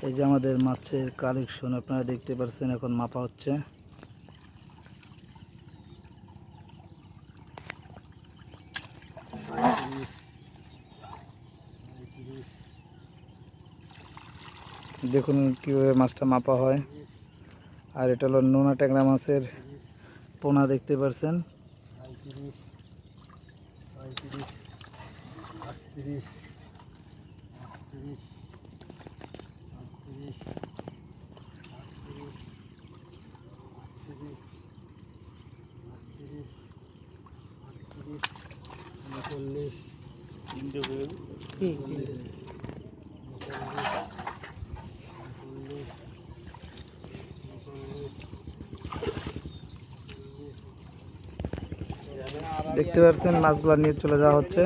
এই যে আমাদের মাছের কালেকশন আপনারা দেখতে পাচ্ছেন, এখন মাপা হচ্ছে। দেখুন কিভাবে মাছটা মাপা হয়। আর এটা হলো নোনা ট্যাংরা মাছের পোনা, দেখতে পাচ্ছেন। 35, 38, দেখতে পাচ্ছেন মাছগুলো নিয়ে চলে যাওয়া হচ্ছে।